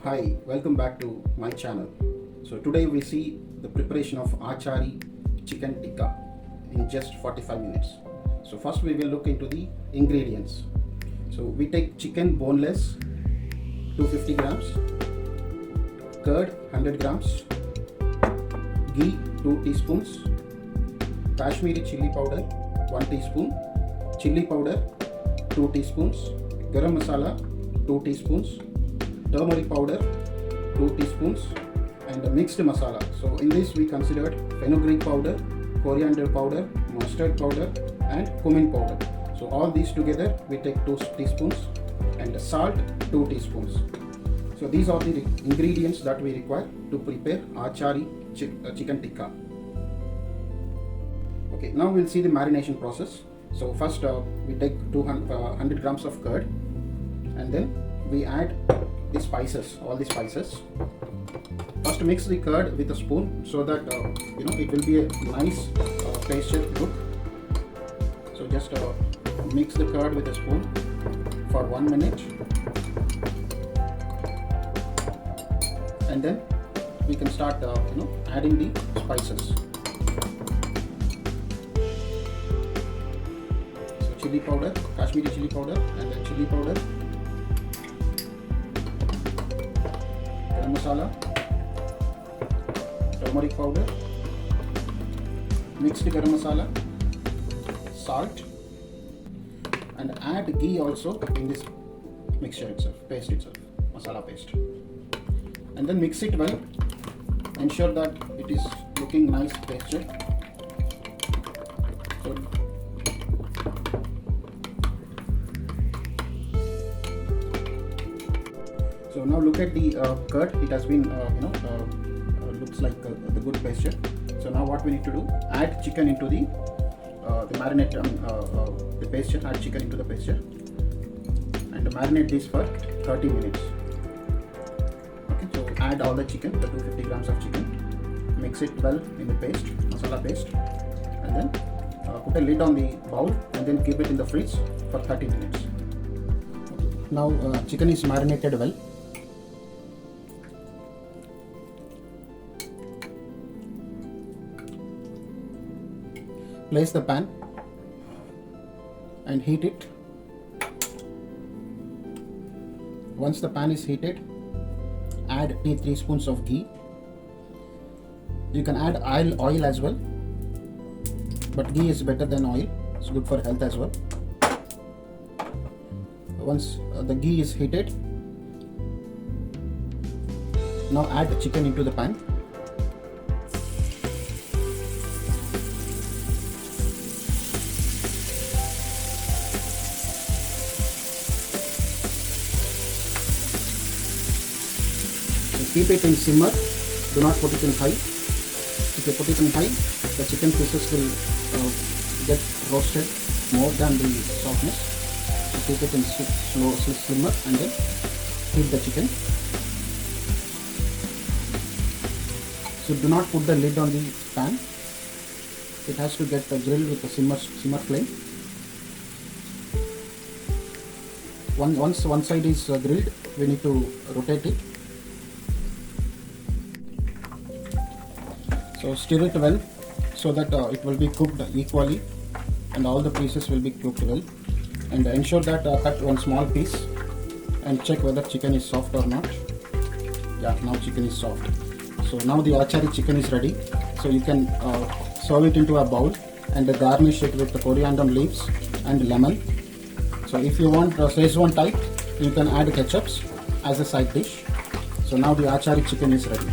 Hi, welcome back to my channel. So today we see the preparation of Achari Chicken Tikka in just 45 minutes. So first we will look into the ingredients. So we take chicken boneless 250 grams, curd 100 grams, ghee 2 teaspoons, Kashmiri chili powder 1 teaspoon, chili powder 2 teaspoons, garam masala 2 teaspoons, turmeric powder 2 teaspoons, and a mixed masala. So in this we considered fenugreek powder, coriander powder, mustard powder and cumin powder. So all these together we take 2 teaspoons, and salt 2 teaspoons. So these are the ingredients that we require to prepare Achari chicken tikka. Okay, now we'll see the marination process. So first we take 100 grams of curd, and then we add the spices, all the spices. First mix the curd with a spoon so that it will be a nice pasture look. So just mix the curd with a spoon for 1 minute, and then we can start adding the spices. So chili powder, Kashmiri chili powder, and then chili powder, garam masala, turmeric powder, mixed garam masala, salt, and add ghee also in this mixture itself, paste itself, masala paste, and then mix it well. Ensure that it is looking nice texture. So now look at the curd. It has been looks like the good pasture. So now what we need to do, add chicken into the marinate, the pasture. Add chicken into the pasture and marinate this for 30 minutes. Okay, so add all the chicken, the 250 grams of chicken, mix it well in the paste, masala paste, and then put a lid on the bowl and then keep it in the fridge for 30 minutes. Now chicken is marinated well. Place the pan and heat it. Once the pan is heated, add 3 spoons of ghee. You can add oil as well, but ghee is better than oil. It's good for health as well. Once the ghee is heated, now add the chicken into the pan. Keep it in simmer, do not put it in high. If you put it in high, the chicken pieces will get roasted more than the softness. So keep it in slow simmer and then heat the chicken. So do not put the lid on the pan. It has to get grilled with a simmer flame. Once one side is grilled, we need to rotate it. So stir it well so that it will be cooked equally and all the pieces will be cooked well, and ensure that cut one small piece and check whether chicken is soft or not. Yeah, now chicken is soft. So now the Achari chicken is ready. So you can serve it into a bowl and garnish it with the coriander leaves and lemon. So if you want Szechuan type, you can add ketchups as a side dish. So now the Achari chicken is ready.